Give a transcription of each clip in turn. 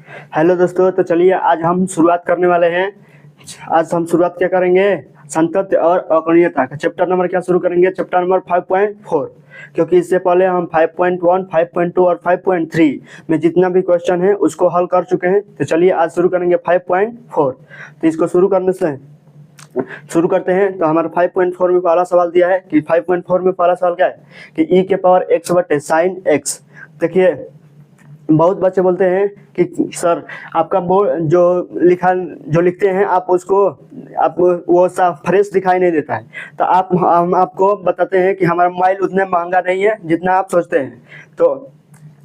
Hello दोस्तों, तो चलिए आज हम शुरुआत करने वाले हैं। आज हम शुरुआत क्या करेंगे, संतत्य और अकर्णीयता का चैप्टर नंबर क्या शुरू करेंगे, चैप्टर नंबर 5.4। क्योंकि इससे पहले हम 5.1, 5.2 और 5.3 में जितना भी क्वेश्चन है उसको हल कर चुके हैं। तो चलिए आज शुरू करेंगे 5.4। तो इसको शुरू करते हैं। तो हमारा 5.4 में पहला सवाल दिया है कि 5.4 में पहला सवाल क्या है कि e के पावर x बटे साइन x। देखिए बहुत बच्चे बोलते हैं कि सर आपका जो लिखते हैं आप वो साफ फ्रेश दिखाई नहीं देता है। तो हम आपको बताते हैं कि हमारा मोबाइल उतना महंगा नहीं है जितना आप सोचते हैं। तो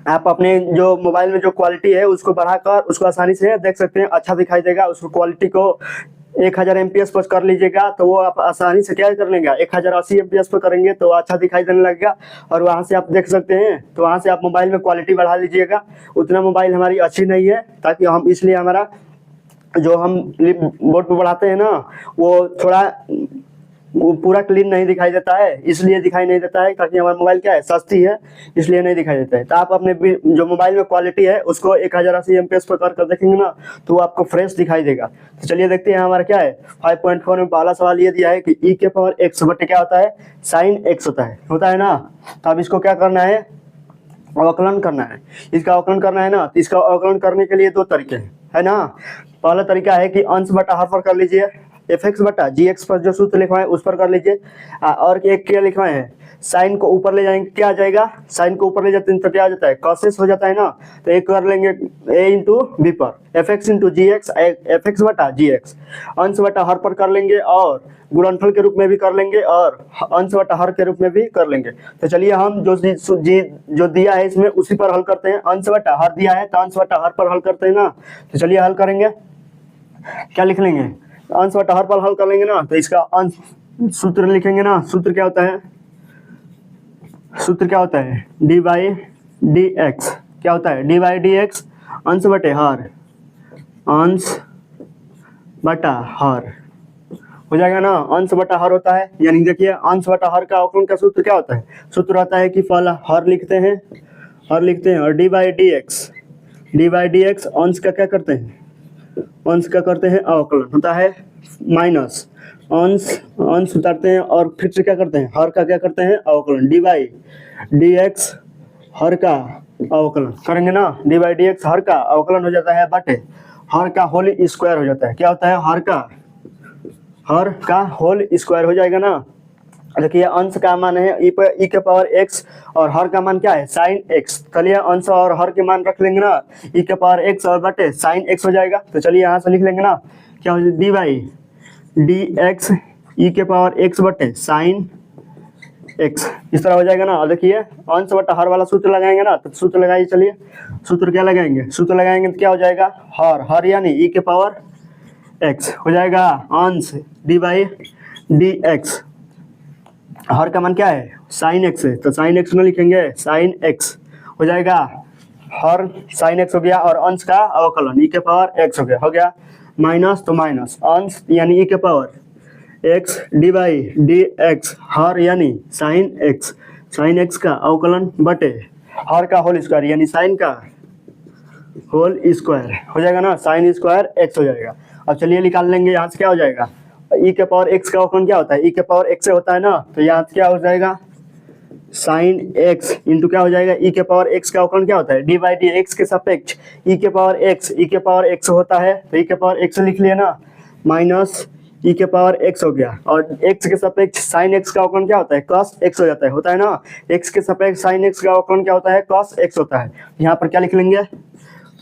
आप अपने जो मोबाइल में जो क्वालिटी है उसको बढ़ाकर उसको आसानी से देख सकते हैं, अच्छा दिखाई देगा। उसको क्वालिटी को 1000 MPS पर कर लीजिएगा तो वो आप आसानी से क्या कर लेंगे, 1080 MPS पर करेंगे तो अच्छा दिखाई देने लगेगा और वहाँ से आप देख सकते हैं। तो वहाँ से आप मोबाइल में क्वालिटी बढ़ा लीजिएगा। उतना मोबाइल हमारी अच्छी नहीं है, ताकि हम इसलिए हमारा जो हम बोर्ड पर बढ़ाते हैं ना वो पूरा क्लीन नहीं दिखाई देता है। इसलिए दिखाई नहीं देता है ताकि हमारा मोबाइल क्या है, सस्ती है, इसलिए नहीं दिखाई देता है। तो आप अपने जो मोबाइल में क्वालिटी है उसको 1080 MPS पर कर देखेंगे ना तो वो आपको फ्रेश दिखाई देगा। तो चलिए देखते हैं हमारा क्या है। 5.4 में पहला सवाल ये दिया है कि e के पावर x बटे क्या होता है, साइन x होता है ना। तो अब इसको क्या करना है, अवकलन करना है। इसका अवकलन करना है ना, तो इसका अवकलन करने के लिए दो तरीके हैं, है ना। पहला तरीका है कि अंश बटा हर पर कर लीजिए, fx बटा gx पर जो सूत्र लिखवाए उस पर कर लीजिए। और एक क्या लिखवाए हैं, साइन को ऊपर ले जाएंगे, क्या आ जाएगा, साइन को ऊपर ले जाते हैं तो क्या आ जाता है, कॉसेस हो जाता है ना। तो एक कर लेंगे a इंटू बी पर fx इंटू gx, fx बटा gx। अंश बटा हर पर कर लेंगे और गुणनफल के रूप में भी कर लेंगे और अंश बटा हर के रूप में भी कर लेंगे। तो चलिए हम जो दिया है इसमें उसी पर हल करते हैं। अंश बटा हर दिया है तो अंश बटा हर पर हल करते हैं ना। तो चलिए हल करेंगे, क्या लिख लेंगे, अंश बटा हर पर हल कर लेंगे ना। तो इसका अंश सूत्र लिखेंगे ना। सूत्र क्या होता है डी बाई डी एक्स। क्या होता है, डी बाई डी एक्स अंश बटे हर, अंश बटा हर हो जाएगा ना। अंश बटा हर होता है, यानी देखिए अंश बटा हर का अवकलन का सूत्र क्या होता है, सूत्र आता है कि पहला हर लिखते हैं और डी बाई डी एक्स अंश का क्या करते हैं, अंश का करते हैं अवकलन होता है, माइनस अंश उतारते हैं और फिर से क्या करते हैं, हर का क्या करते हैं अवकलन, डी बाई डी एक्स हर का अवकलन करेंगे ना। डी बाई डी एक्स हर का अवकलन हो जाता है बटे हर का होल स्क्वायर हो जाता है। क्या होता है, हर का होल स्क्वायर हो जाएगा ना। देखिए अंश का मान है ई के पावर x और हर का मान क्या है, साइन x। चलिए अंश और हर के मान रख लेंगे ना, ई के पावर x और बटे साइन x हो जाएगा। तो चलिए यहाँ से लिख लेंगे ना, क्या हो जाएगा, D by d x e के पावर x बटे साइन x इस तरह हो जाएगा ना। और देखिए अंश बटा हर वाला सूत्र लगाएंगे ना, तो सूत्र लगाइए। चलिए सूत्र क्या लगाएंगे, सूत्र लगाएंगे तो क्या हो जाएगा, हर यानी ई के पावर x हो जाएगा अंश डी बाई डी एक्स, हर का मान क्या है, साइन x है तो साइन x में लिखेंगे, साइन x हो जाएगा, हर साइन x हो गया और अंश का अवकलन ई के पावर x हो गया माइनस तो माइनस अंश यानी ई के power x d by d x हर यानी साइन x का अवकलन बटे हर का होल स्क्वायर यानी साइन का होल स्क्वायर हो जाएगा ना, साइन स्क्वायर x हो जाएगा। अब चलिए निकाल लेंगे, यहाँ से क्या हो जाएगा, ई के पावर x का अवकलन क्या होता है, ई के पावर x से होता है ना। तो यहाँ से क्या हो जाएगा, साइन x इंटू क्या हो जाएगा, ई के पावर x का अवकलन क्या होता है, डी बाई डी एक्स के सापेक्ष ई के पावर x होता है। तो ई के पावर x लिख लिया ना, माइनस ई के पावर x हो गया और x के सापेक्ष साइन x का अवकलन क्या होता है, कॉस x हो जाता है, होता है ना। x के सापेक्ष साइन x का अवकलन क्या होता है, कॉस x होता है। यहाँ पर क्या लिख लेंगे,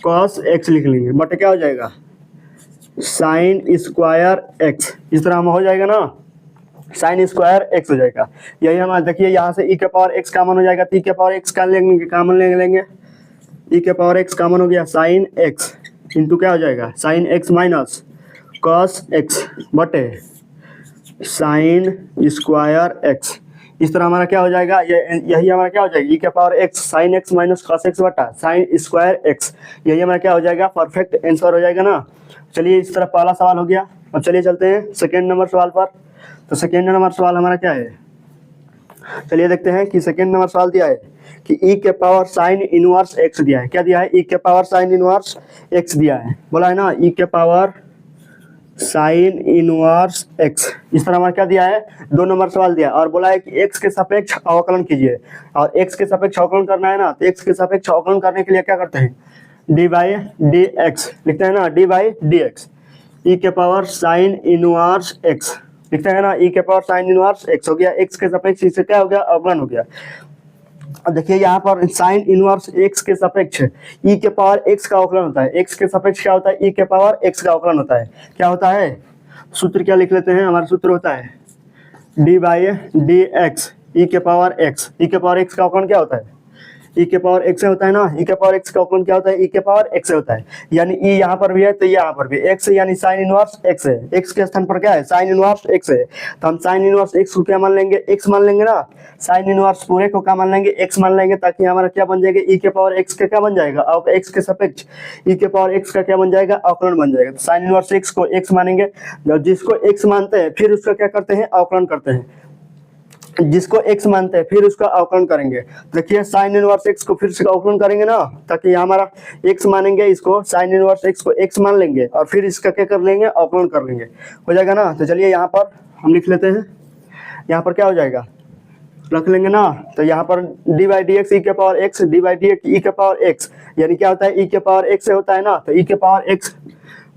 कॉस x लिख लेंगे बटे क्या हो जाएगा, साइन स्क्वायर x। इस तरह हम हो जाएगा ना, साइन स्क्वायर x हो जाएगा। यही हमारा देखिए यहाँ से ई के पावर x कॉमन हो जाएगा, तो ई के पावर x का कॉमन लेंगे, ई के पावर x कॉमन हो गया, साइन x इंटू क्या हो जाएगा, sine x minus cos x बटे साइन स्क्वायर x। इस तरह हमारा क्या हो जाएगा, यही हमारा क्या हो जाएगा, ई के power x sine x minus cos x बटा साइन स्क्वायर x। यही हमारा क्या हो जाएगा, परफेक्ट आंसर हो जाएगा ना। चलिए इस तरह पहला सवाल हो गया। अब चलिए चलते हैं सेकेंड नंबर सवाल पर। तो सेकेंड नंबर सवाल हमारा क्या है, चलिए देखते हैं कि सेकेंड नंबर सवाल दिया है कि ई के पावर साइन इनवर्स एक्स दिया है। क्या दिया है? ई के पावर साइन इनवर्स एक्स दिया है, बोला है ना, ई के पावर साइन इनवर्स एक्स। इस तरह हमारा क्या दिया है? 2 नंबर सवाल दिया और बोला है कि एक्स के सापेक्ष अवकलन कीजिए, और एक्स के सापेक्ष अवकलन करना है ना, तो एक्स के सापेक्ष अवकलन करने के लिए क्या करते हैं? डी बाई डी एक्स लिखते हैं ना, D by d x, e के पावर साइन इनवर्स एक्स लिखते हैं ना, ई के पावर साइन इनवर्स एक्स हो गया, एक्स के सापेक्ष इससे क्या हो गया? अवकलन हो गया। अब देखिए यहाँ पर साइन इनवर्स एक्स के सापेक्ष ई के पावर एक्स का अवकलन होता है, एक्स के सापेक्ष क्या होता है? ई के पावर एक्स का अवकलन होता है। क्या होता है? सूत्र क्या लिख लेते हैं? हमारा सूत्र होता है d by d x e के पावर एक्स। ई के पावर एक्स का अवकलन क्या होता है? ई के पावर एक्स होता है ना, ई के पावर एक्स का अवकलन क्या होता है? ई के पावर एक्स होता है, यानी ई यहाँ पर भी है तो यहाँ पर भी एक्स, यानी साइन इनवर्स एक्स है, एक्स के स्थान पर क्या है? साइन इनवर्स एक्स है, तो हम साइन इनवर्स एक्स को क्या मान लेंगे? एक्स मान लेंगे ना, साइन इनवर्स पूरे को क्या मान लेंगे? एक्स मान लेंगे, ताकि हमारा क्या बन जाएगा? ई के पावर एक्स का क्या बन जाएगा? और एक्स के सापेक्ष ई के पावर एक्स का क्या बन जाएगा? अवकलन बन जाएगा। तो साइन इनवर्स एक्स को एक्स मानेंगे, जब जिसको एक्स मानते हैं फिर उसका क्या करते हैं? अवकलन करते हैं, जिसको x मानते हैं फिर उसका अवकलन करेंगे। देखिए साइन इनवर्स x को फिर से अवकलन करेंगे ना, ताकि हमारा x मानेंगे, इसको साइन इनवर्स x को x मान लेंगे और फिर इसका क्या कर लेंगे? अवकलन कर लेंगे, हो जाएगा ना। तो चलिए यहाँ पर हम लिख लेते हैं, यहाँ पर क्या हो जाएगा? रख लेंगे ना, तो यहाँ पर d by d x e के power x, d by d x e के पावर एक्स, यानी क्या होता है? ई के पावर एक्स से होता है ना, तो ई के पावर एक्स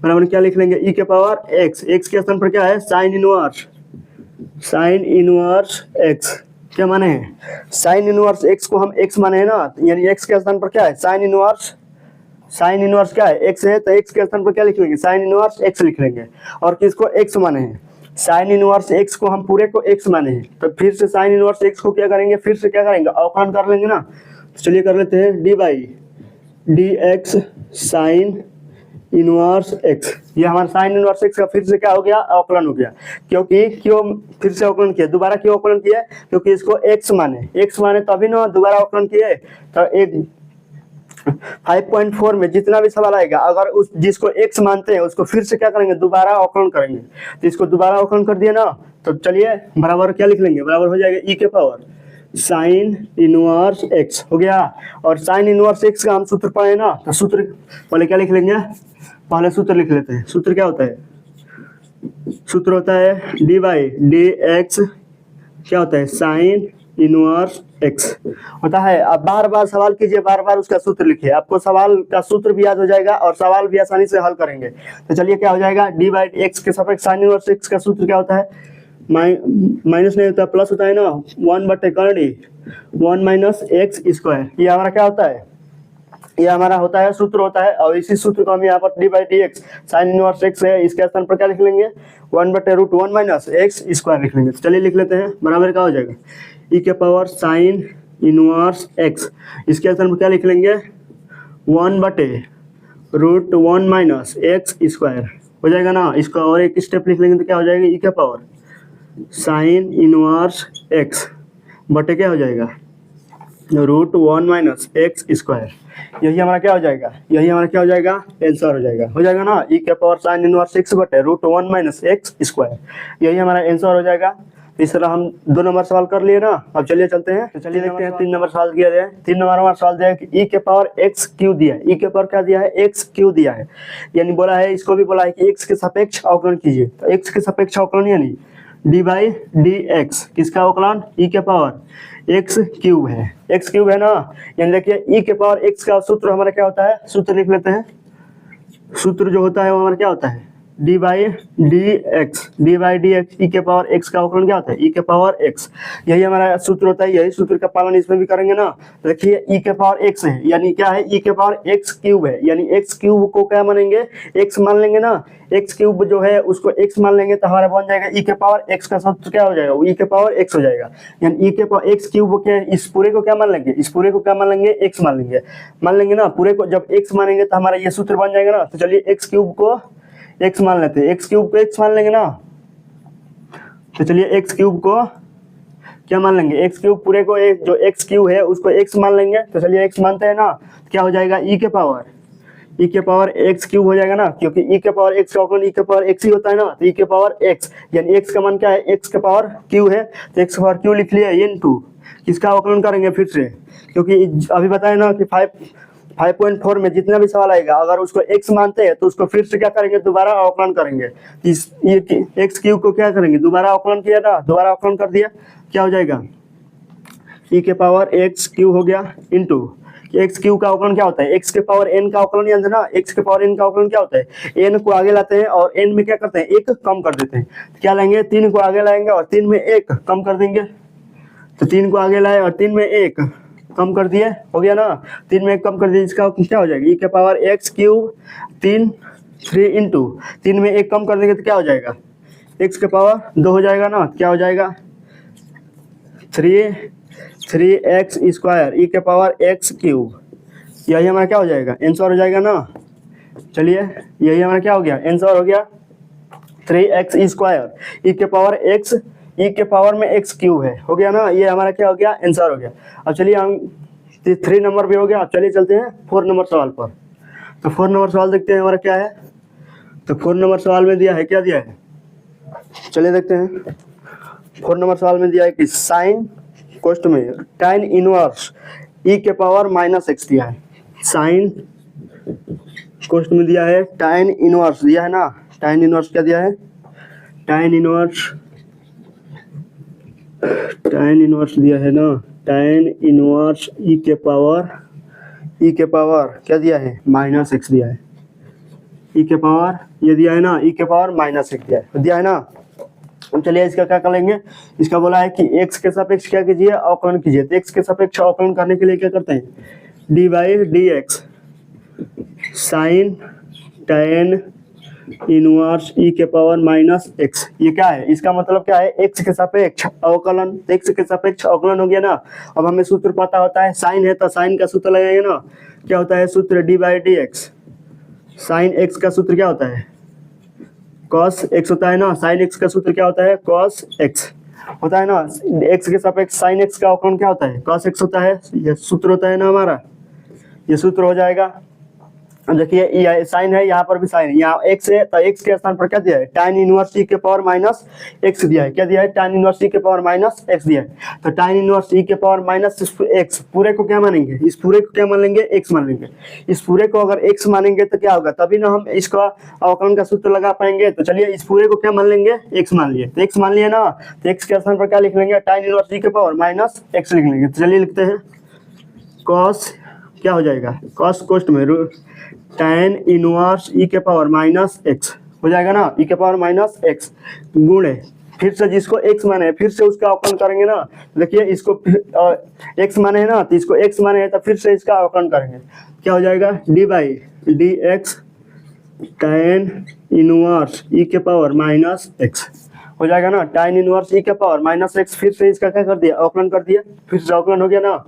बराबर क्या लिख लेंगे? ई के पावर एक्स, एक्स के स्थान पर क्या है? Sine inverse, sine inverse x क्या माने हैं? साइन इनवर्स एक्स को हम एक्स माने हैं ना, यानी एक्स के स्थान पर क्या है? साइन इनवर्स, साइन इनवर्स क्या है? एक्स है, तो एक्स के स्थान पर क्या लिख लेंगे? साइन इनवर्स एक्स लिख लेंगे। और किसको एक्स माने हैं? साइन इनवर्स एक्स को हम पूरे को एक्स माने हैं, तो फिर से साइन इनवर्स एक्स को क्या करेंगे? फिर से क्या करेंगे? अवकलन कर लेंगे ना। तो चलिए कर लेते हैं D by d x sine inverse x, ये हमारा साइन इनवर्स एक्स का फिर से क्या हो गया? अवकलन हो गया। क्योंकि क्यों फिर से अवकलन किया? दोबारा क्यों अवकलन किया? क्योंकि इसको एक्स माने तभी ना दोबारा अवकलन किए। तो एक 5.4 में जितना भी सवाल आएगा, अगर उस जिसको एक्स मानते हैं उसको फिर से क्या करेंगे? दोबारा अवकलन करेंगे। तो इसको दोबारा अवकलन कर दिया ना, तो चलिए बराबर क्या लिख लेंगे? बराबर हो जाएगा ई के पावर साइन इनवर्स एक्स हो गया। और साइन इनवर्स एक्स का हम सूत्र पढ़े ना, तो सूत्र पहले क्या लिख लेंगे? पहले सूत्र लिख लेते हैं। सूत्र क्या होता है? सूत्र होता है डी बाई डी एक्स क्या होता है? साइन इनवर्स एक्स होता है। अब बार बार सवाल कीजिए, बार बार उसका सूत्र लिखिए, आपको सवाल का सूत्र भी याद हो जाएगा और सवाल भी आसानी से हल करेंगे। तो चलिए क्या हो जाएगा? डी बाई एक्स के सापेक्ष साइन इनवर्स एक्स का सूत्र क्या होता है? माइनस नहीं होता, प्लस होता है ना, 1/कर्णी 1 माइनस एक्स स्क्वायर। ये हमारा क्या होता है? ये हमारा होता है सूत्र होता है। और इसी सूत्र को हम यहाँ पर d by d x sine inverse x है, इसके स्थान पर क्या लिख लेंगे? 1/√1 माइनस एक्स स्क्वायर लिख लेंगे। तो चलिए लिख लेते हैं, बराबर क्या हो जाएगा? ई के पावर साइन इनवर्स एक्स, इसके स्थान पर क्या लिख लेंगे? 1/√1 माइनस एक्स स्क्वायर हो जाएगा ना। इसका और एक स्टेप लिख लेंगे तो क्या हो जाएगा? ई के पावर साइन इनवर्स एक्स बटे क्या हो जाएगा? √1 माइनस एक्स स्क्वायर। यही हमारा क्या हो जाएगा? यही हमारा क्या हो जाएगा? आंसर हो जाएगा ना, ई के पावर साइन इनवर्स एक्स बटे √1 माइनस एक्स स्क्वायर। यही हमारा आंसर हो जाएगा। इस तरह हम 2 नंबर सवाल कर लिए ना। अब चलिए चलते हैं, तो चलिए देखते हैं 3 नंबर सवाल दिया है। 3 नंबर हमारा सवाल दिया है कि ई के पावर एक्स क्यू दिया है। ई के पावर क्या दिया है? एक्स क्यू दिया है, यानी बोला है, इसको भी बोला है कि एक्स के सापेक्ष अवकलन कीजिए। तो एक्स के सापेक्ष अवकलन यानी डी बाई डी एक्स, किसका अवकलन? ई के पावर एक्स क्यूब है, एक्स क्यूब है ना, यानी देखिए ई के पावर एक्स का सूत्र हमारा क्या होता है? सूत्र लिख लेते हैं। सूत्र जो होता है वो हमारा क्या होता है? D by d x, d by d x e के पावर एक्स का अवकलन क्या होता है? ई के पावर एक्स, यही हमारा सूत्र होता है। यही सूत्र का पालन इसमें भी करेंगे ना। देखिए ई के पावर एक्स है, यानी क्या है? ई के पावर एक्स क्यूब है, यानी एक्स क्यूब को क्या मानेंगे? एक्स मान लेंगे ना। एक्स क्यूब जो है उसको एक्स मान लेंगे तो हमारा बन जाएगा ई के पावर एक्स का सूत्र क्या हो जाएगा? ई के पावर एक्स हो जाएगा, यानी ई के पावर एक्स क्यूब के इस पूरे को क्या मान लेंगे? इस पूरे को क्या मान लेंगे? एक्स मान लेंगे ना। पूरे को जब एक्स मानेंगे तो हमारा ये सूत्र बन जाएगा ना। तो चलिए एक्स क्यूब को एक्स मान लेते हैं, एक्स क्यूब को एक्स मान लेंगे ना। तो चलिए एक्स क्यूब को क्या मान लेंगे? एक्स क्यूब पूरे को एक जो एक्स क्यूब है उसको एक्स मान लेंगे। तो चलिए एक्स मानते हैं ना, क्या हो जाएगा? ई के पावर एक्स क्यूब हो जाएगा ना, क्योंकि ई के पावर एक्स का अवकलन ई के पावर एक्स ही होता है ना। तो ई के पावर एक्स यानी एक्स का मान क्या है? एक्स के पावर क्यू है, तो एक्स के पावर क्यू लिख लिया इनटू किसका अवकलन करेंगे फिर से, क्योंकि अभी बताया ना कि 5.4 में जितना भी सवाल आएगा अगर उसको x मानते हैं तो उसको फिर से क्या करेंगे, दोबारा अवकलन करेंगे। ये एक्स क्यूब को क्या करेंगे, दोबारा अवकलन किया ना, दोबारा अवकलन कर दिया, क्या हो जाएगा, e के पावर x क्यूब हो गया इंटू एक्स क्यूब का अवकलन क्या होता है, x के पावर n का अवकलन याद है ना, x के पावर n का अवकलन क्या होता है, n को आगे लाते हैं और n में क्या करते हैं, एक कम कर देते हैं, क्या लाएंगे, 3 को आगे लाएंगे और 3 में एक कम कर देंगे, तो 3 को आगे लाए और 3 में एक कम कर दिए, हो गया ना, 3 में एक कम कर दिए, इसका क्या हो जाएगा, e के पावर x क्यूब 3 इंटू 3 में एक कम कर देंगे तो क्या हो जाएगा, x के पावर 2 हो जाएगा ना, क्या हो जाएगा 3x स्क्वायर e के पावर x क्यूब, यही हमारा क्या हो जाएगा, आंसर हो जाएगा ना। चलिए यही हमारा क्या हो गया, आंसर हो गया 3x स्क्वायर e के पावर x, e के पावर में x क्यूब है, हो गया ना, ये हमारा क्या हो गया, आंसर हो गया। अब चलिए हम 3 नंबर भी हो गया, अब चलिए चलते हैं 4 नंबर सवाल पर। तो 4 नंबर सवाल देखते हैं हमारा क्या है, तो 4 नंबर सवाल में दिया है, क्या दिया है, चलिए देखते हैं। 4 नंबर सवाल में दिया है कि साइन कोष्ट में tan इनवर्स e के पावर -x दिया है, साइन कोष्ट में दिया है tan इनवर्स दिया है ना, tan इनवर्स क्या दिया है, tan इनवर्स दिया है ना, tan इनवर्स e के पावर क्या दिया है, -x दिया है, e के पावर ये दिया है ना, e के पावर -x दिया है ना। चलिए इसका क्या करेंगे, इसका बोला है कि x के सापेक्ष क्या कीजिए, अवकलन कीजिए, तो x के सापेक्ष अवकलन करने के लिए क्या करते हैं, d/dx sine tan inverse e के पावर -x, ये क्या है, इसका मतलब क्या है, x के सापेक्ष अवकलन, x के सापेक्ष अवकलन हो गया ना। अब हमें सूत्र पता होता है, साइन है तो साइन का सूत्र लगाएंगे ना, क्या होता है सूत्र, d/dx साइन x का सूत्र क्या होता है, cos x होता है ना, sin x का सूत्र क्या होता है, cos x होता है ना, x के सापेक्ष sin x का अवकलन क्या होता है, cos x होता है, ये सूत्र होता है ना हमारा, ये सूत्र हो जाएगा। अब देखिए ये साइन है, यहाँ पर भी साइन है, यहाँ x है तो x के स्थान पर क्या दिया है, tan इनवर्स e के पावर -x दिया है, क्या दिया है, tan इनवर्स e के पावर -x दिया है, तो tan इनवर्स e के पावर -x पूरे को क्या मानेंगे, इस पूरे को क्या मान लेंगे, x मान लेंगे, इस पूरे को अगर x मानेंगे तो क्या होगा, तभी ना हम इसका अवकलन का सूत्र लगा पाएंगे। तो चलिए इस पूरे को क्या मान लेंगे, x मान लिए, तो x मान लिया ना, तो x के स्थान पर क्या लिख लेंगे, tan इनवर्स e के पावर -x लिख लेंगे। तो चलिए लिखते हैं cos, क्या हो जाएगा, cos कोष्ट में tan इनवर्स e के पावर -x हो जाएगा ना, e के पावर -x गुणे फिर से जिसको x माने फिर से उसका अवकलन करेंगे ना, देखिए इसको x माने है ना, तो इसको x माने है तो फिर से इसका अवकलन करेंगे, क्या हो जाएगा, d/dx tan इनवर्स e के पावर -x हो जाएगा ना, tan इनवर्स e के पावर -x, फिर से इसका क्या कर दिया, अवकलन कर दिया, फिर से अवकलन हो गया ना।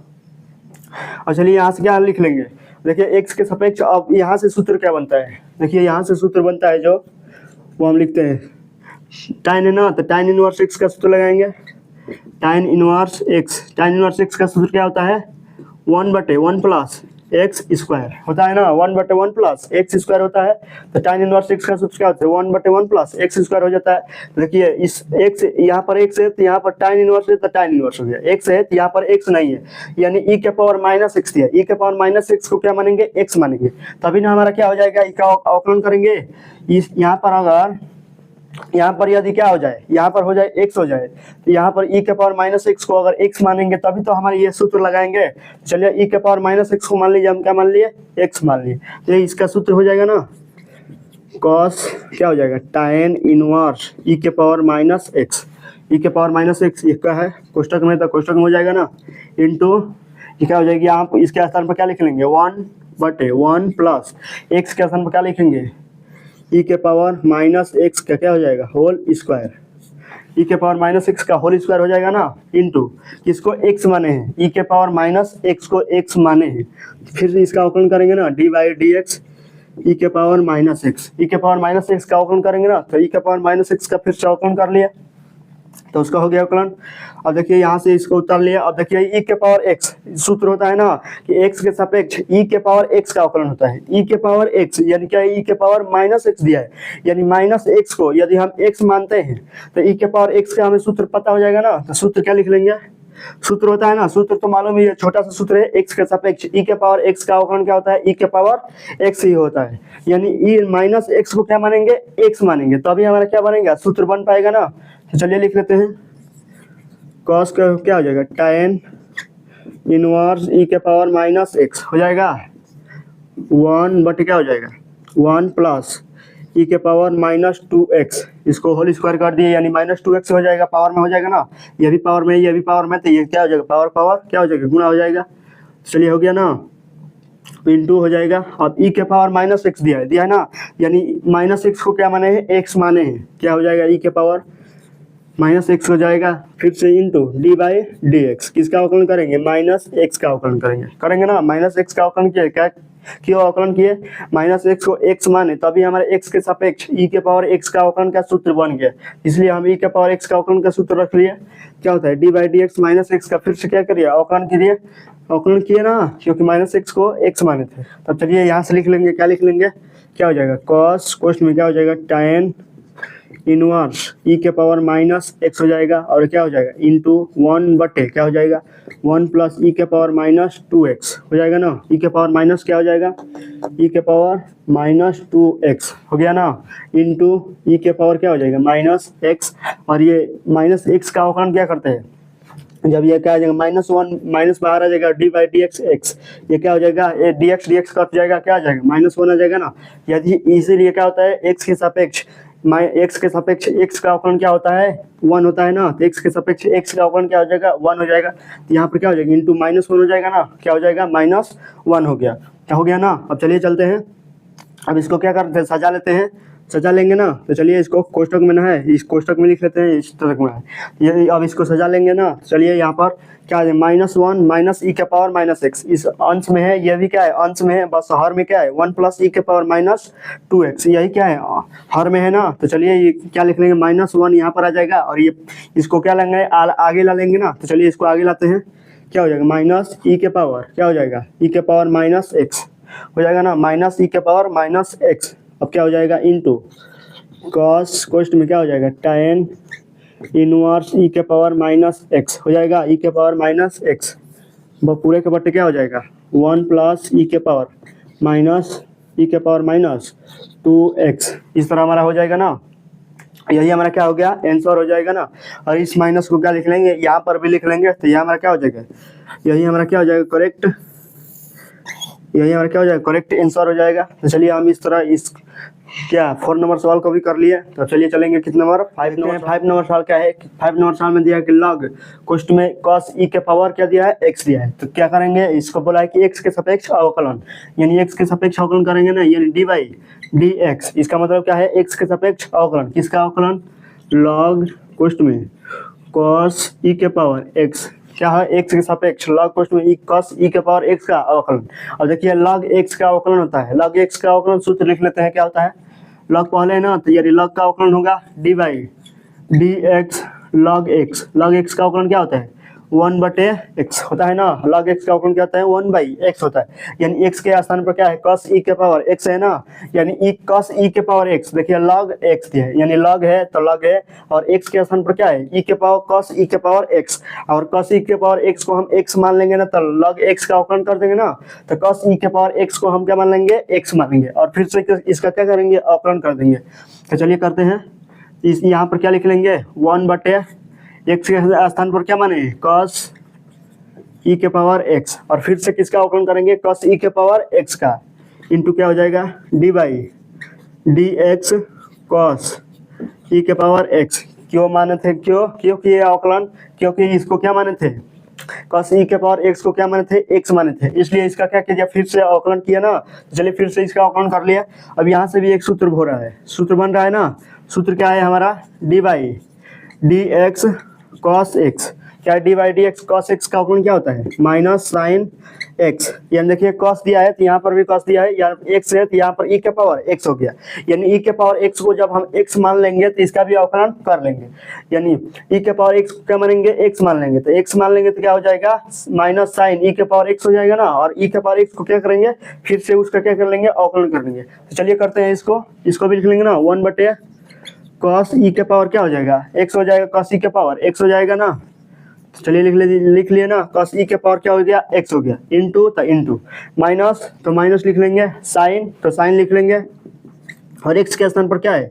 और चलिए यहाँ से क्या लिख लेंगे, देखिए x के सापेक्ष, अब यहाँ से सूत्र क्या बनता है, देखिए यहाँ से सूत्र बनता है जो, वो हम लिखते हैं tan है ना, तो tan इनवर्स x का सूत्र लगाएंगे, tan इनवर्स x का सूत्र क्या होता है, 1/1 प्लस x स्क्वायर होता है ना, 1/1 प्लस x स्क्वायर होता है, तो tan इनवर्स x का सूत्र क्या होता है, 1/1 प्लस x स्क्वायर हो जाता है। देखिए इस x यहाँ पर x है तो यहाँ पर tan इनवर्स है तो tan इनवर्स हो गया, x है तो यहाँ पर x नहीं है, यानी e के पावर -x दिया, e के पावर -x को क्या मानेंगे, x मानेंगे, तभी ना हमारा क्या हो जाएगा, इसका अवकलन करेंगे, इस यहाँ पर अगर यहाँ पर यदि क्या हो जाए, यहाँ पर हो जाए x हो जाए, तो यहाँ पर e के पावर -x को अगर x मानेंगे तभी तो हमारे ये सूत्र लगाएंगे। चलिए e के पावर -x को मान लीजिए, हम क्या मान लिए, x मान लिए, तो इसका सूत्र हो जाएगा ना, cos क्या हो जाएगा, tan इनवर्स e के पावर -x, e के पावर -x ये क्या है, कोष्टक में, तो कोष्टक में हो जाएगा ना, इंटू ये क्या हो जाएगी, आप इसके स्थान पर क्या लिख लेंगे, 1/1 प्लस x के स्थान पर क्या लिखेंगे, e के पावर -x का क्या हो जाएगा, होल स्क्वायर, e के पावर -x का होल स्क्वायर हो जाएगा ना, इंटू किसको x माने हैं, e के पावर -x को x माने हैं, फिर इसका अवकलन करेंगे ना, d/dx e के पावर -x, e के पावर -x का अवकलन करेंगे ना, तो e के पावर -x का फिर से अवकलन कर लिया, तो उसका हो गया अवकलन। अब देखिए यहाँ से इसको उतार लिया, अब देखिए e के पावर x सूत्र होता है ना कि x के सापेक्ष e के पावर x का अवकलन होता है, e के पावर x यानी क्या है, e के पावर -x दिया है, यानी -x को यदि हम x मानते हैं तो e के पावर x का हमें सूत्र पता हो जाएगा ना, तो सूत्र क्या लिख लेंगे, सूत्र होता है ना, सूत्र तो मालूम ही है, छोटा सा सूत्र है, x के सापेक्ष e के पावर x का अवकलन क्या होता है, e के पावर x ही होता है। यानी e माइनस x को क्या मानेंगे, x मानेंगे, तो अभी हमारा क्या बनेगा, सूत्र बन पाएगा ना। तो चलिए लिख लेते हैं, cos का क्या हो जाएगा, tan इनवर्स e के पावर माइनस x हो जाएगा 1 बटे क्या हो जाएगा 1 प्लस e के पावर माइनस 2x, इसको होल स्क्वायर कर दिए यानी माइनस 2x हो जाएगा, पावर में हो जाएगा ना, ये भी पावर में ये भी पावर में, तो ये क्या हो जाएगा, पावर पावर क्या हो जाएगा, गुणा हो जाएगा। चलिए हो गया ना, इंटू हो जाएगा। अब e के पावर माइनस x दिया है ना, यानी माइनस x को क्या माने हैं, x माने हैं, क्या हो जाएगा e के पावर माइनस x हो जाएगा, फिर से into D by d x, किसका अवकलन करेंगे, माइनस x का अवकलन करेंगे ना, माइनस x का अवकलन किया, क्या क्यों अवकलन किए, माइनस x को x माने, तभी हमारे x के सापेक्ष e के पावर x का अवकलन का सूत्र बन गया, इसलिए हम e के पावर x का अवकलन का सूत्र रख लिए, क्या होता है d by d x minus x का, फिर से क्या करिए, अवकलन किए ना, क्योंकि माइनस x को x माने थे। तब चलिए यहाँ से लिख लेंगे, क्या लिख लेंगे, क्या हो जाएगा, कॉस कोष्ठ में क्या हो जाएगा, tan इनवर्स e के पावर माइनस x हो जाएगा, और क्या हो जाएगा इंटू 1 बटे क्या हो जाएगा 1 प्लस e के पावर माइनस 2x हो जाएगा ना, e के पावर माइनस क्या हो जाएगा, e के पावर माइनस 2x हो गया ना, इंटू e के पावर क्या हो जाएगा माइनस x, और ये माइनस x का अवकलन क्या करते हैं, जब ये क्या आ जाएगा माइनस 1 माइनस बाहर आ जाएगा D by d x x, ये क्या हो जाएगा, ये डी एक्स कट जाएगा, क्या आ जाएगा माइनस 1 आ जाएगा ना, यदि इसीलिए क्या होता है x के सापेक्ष x के सापेक्ष x का अवकलन क्या होता है 1 होता है ना, तो x के सापेक्ष x का अवकलन क्या हो जाएगा 1 हो जाएगा, तो यहाँ पर क्या हो जाएगा इंटू माइनस 1 हो जाएगा ना, क्या हो जाएगा माइनस 1 हो गया, क्या हो गया ना। अब चलिए चलते हैं, अब इसको क्या करते हैं, सजा लेते हैं, सजा लेंगे ना, तो चलिए इसको कोष्टक में ना है, इस कोष्टक में लिख लेते हैं, इस तरह में है ये, अब इसको सजा लेंगे ना, चलिए यहाँ पर क्या है माइनस 1 माइनस ई के पावर माइनस एक्स, इस अंश में है, ये भी क्या है अंश में है, बस हर में क्या है 1 प्लस ई के पावर माइनस 2x, यही क्या है हर में है ना, तो चलिए ये क्या लिख लेंगे माइनस 1 यहाँ पर आ जाएगा, और ये इसको क्या लेंगे आगे ला लेंगे ना, तो चलिए इसको आगे लाते हैं, क्या हो जाएगा माइनस ई के पावर क्या हो जाएगा ई के पावर माइनस एक्स हो जाएगा ना, माइनस ई के पावर माइनस एक्स, अब क्या हो जाएगा इंटू कॉस कोष्ठ में क्या हो जाएगा tan इनवर्स ई के पावर माइनस एक्स हो जाएगा, ई के पावर माइनस एक्स, वो पूरे के बट्टे क्या हो जाएगा 1 प्लस ई के पावर माइनस ई के पावर माइनस 2x, इस तरह हमारा हो जाएगा ना, यही हमारा क्या हो गया आंसर हो जाएगा ना। और इस माइनस को क्या लिख लेंगे, यहाँ पर भी लिख लेंगे, तो यहाँ हमारा क्या हो जाएगा, यही हमारा क्या हो जाएगा करेक्ट, यही हमारा क्या हो जाएगा करेक्ट आंसर हो जाएगा। तो चलिए हम इस तरह इस क्या 4 नंबर सवाल को भी कर लिए, तो चलिए चलेंगे किस नंबर 5 नंबर सवाल क्या है, 5 नंबर सवाल में दिया है कि लॉग कोष्ठ में cos e के पावर क्या दिया है x दिया है, तो क्या करेंगे इसको बोला है कि x के सापेक्ष अवकलन, यानी x के सापेक्ष अवकलन करेंगे ना, यानी डी बाई डी एक्स, इसका मतलब क्या है x के सापेक्ष अवकलन, किसका अवकलन लॉग कोष्ठ में cos e के पावर x क्या है x के सापेक्ष लॉग कोष्ठ में cos e के पावर x का अवकलन। और देखिए लॉग x का अवकलन होता है, लॉग x का अवकलन सूत्र लिख लेते हैं, क्या होता है लॉग पहले है ना, तो यानी लॉग का अवकलन होगा D by d x log x, log x का अवकलन क्या होता है 1 बटे x होता है ना, log x का अवकलन क्या होता है 1 बाई x होता है, यानी x के स्थान पर क्या है cos e के पावर x है ना, यानी cos e के पावर x, देखिए log x दिया है, यानी log है तो log है, और x के स्थान पर क्या है e के पावर cos e के पावर x, और cos e के पावर x को हम x मान लेंगे ना, तो log x का अवकलन कर देंगे ना, तो cos e के पावर x को हम क्या मान लेंगे x मान लेंगे, और फिर से इसका क्या करेंगे अवकलन कर देंगे। तो चलिए करते हैं, इस यहाँ पर क्या लिख लेंगे 1 बटे x के स्थान पर क्या माने cos e के पावर x, और फिर से किसका अवकलन करेंगे cos e के पावर x का, इंटू क्या हो जाएगा D by d x cos e के पावर x, क्यों माने थे क्योंकि ये अवकलन, क्योंकि इसको क्या माने थे cos e के पावर x को क्या माने थे x माने थे, इसलिए इसका क्या किया फिर से अवकलन किया ना, चलिए फिर से इसका अवकलन कर लिया। अब यहाँ से भी एक सूत्र हो रहा है, सूत्र बन रहा है ना, सूत्र क्या है हमारा d by d x cos x, क्या d by d x cos x का अवकलन क्या होता है माइनस साइन एक्स, यानी देखिए कॉस दिया है तो यहाँ पर भी कॉस दिया है, यहाँ एक्स है तो यहाँ पर ई के पावर एक्स हो गया, यानी ई के पावर एक्स को जब हम एक्स मान लेंगे तो इसका भी अवकलन कर लेंगे, यानी ई के पावर एक्स क्या मानेंगे एक्स मान लेंगे, तो एक्स मान लेंगे तो क्या हो जाएगा माइनस साइन ई के पावर एक्स हो जाएगा ना, और ई के पावर एक्स को क्या करेंगे फिर से उसका क्या कर लेंगे अवकलन कर लेंगे। तो चलिए करते हैं इसको भी लिख लेंगे ना 1 बटे cos e के पावर क्या हो जाएगा x हो जाएगा, cos e के पावर x हो जाएगा ना, चलिए लिख लिए ना, cos e के पावर क्या हो गया x हो गया, इंटू तो इंटू, माइनस तो माइनस लिख लेंगे, साइन तो साइन लिख लेंगे, और x के स्थान पर क्या है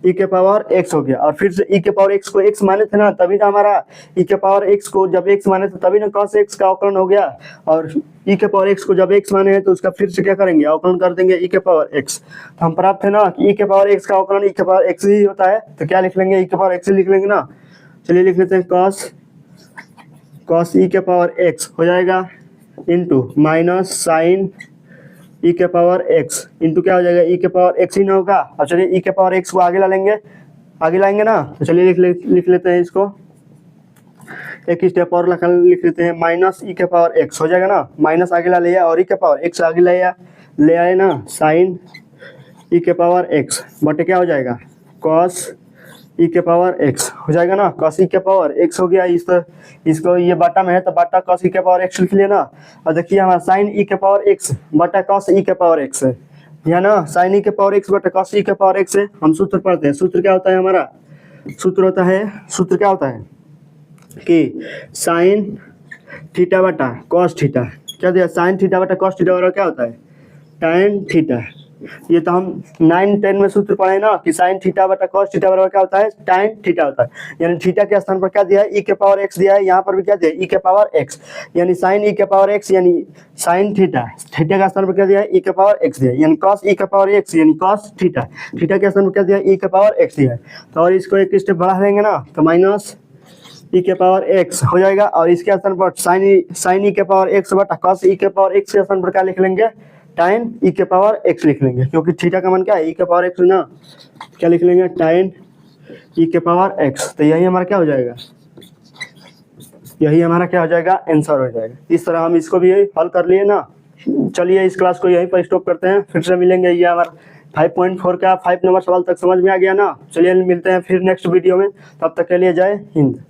e के पावर x हो गया। और फिर से e के पावर x को x माने थे ना, तभी ना हमारा e के पावर x को जब x माने थे तभी ना cos x का अवकलन हो गया, और e के पावर x को जब x माने हैं तो उसका फिर से क्या करेंगे, अवकलन कर देंगे e के पावर x। तो हम प्राप्त है ना कि e के पावर x का अवकलन e के पावर x ही होता है, तो क्या लिख लेंगे, e के पावर x लिख लेंगे ना। चलिए लिख लेते हैं, cos e के पावर x हो जाएगा, इंटू माइनस साइन e के पावर x इंटू क्या हो जाएगा, e के पावर x ही ना होगा। अब चलिए e के पावर x को आगे लाएंगे ना, तो चलिए लिख लेते हैं इसको, एक स्टेप और लिख लेते हैं, माइनस e के पावर x हो जाएगा ना, माइनस आगे ला लिया और e के पावर x आगे ले आए ना, साइन e के पावर x बटे क्या हो जाएगा, cos e के पावर x हो जाएगा ना, cos e के पावर x हो गया। इसको ये बाटा में है तो बाटा cos e के पावर x लिख लिया ना। और देखिए हमारा साइन e के पावर x बटा cos e के पावर x है, या ना, साइन e के पावर x बटा cos e के पावर x है। हम सूत्र पढ़ते हैं, सूत्र क्या होता है हमारा, सूत्र क्या होता है कि साइन थीटा बटा cos थीटा, क्या दिया, साइन थीटा बटा cos थीटा बराबर क्या होता है, tan थीटा। ये तो हम 9-10 में सूत्र पढ़े ना कि साइन थीटा बटा cos थीटा बराबर क्या होता है, tan थीटा होता है। यानी थीटा के स्थान पर क्या दिया है, e के पावर x दिया है, यहाँ पर भी क्या दिया है, e के पावर x, यानी साइन e के पावर x यानी साइन थीटा के स्थान पर क्या दिया है, e के पावर x दिया है, यानी cos e के पावर x यानी cos थीटा के स्थान पर क्या दिया है, e के पावर x दिया है। तो और इसको एक स्टेप बढ़ा देंगे ना, तो माइनस e के पावर x हो जाएगा, और इसके स्थान पर साइन e के पावर x बटा cos e के पावर x के स्थान पर क्या लिख लेंगे, tan e के पावर x लिख लेंगे, क्योंकि थीटा का मान क्या है, e के पावर x ना, क्या लिख लेंगे, tan e के पावर x। तो यही हमारा क्या हो जाएगा, आंसर हो जाएगा। इस तरह हम इसको भी हल कर लिए ना। चलिए इस क्लास को यहीं पर स्टॉप करते हैं, फिर से मिलेंगे। ये हमारा 5.4 का 5 नंबर सवाल तक समझ में आ गया ना। चलिए मिलते हैं फिर नेक्स्ट वीडियो में, तब तक के लिए जय हिंद।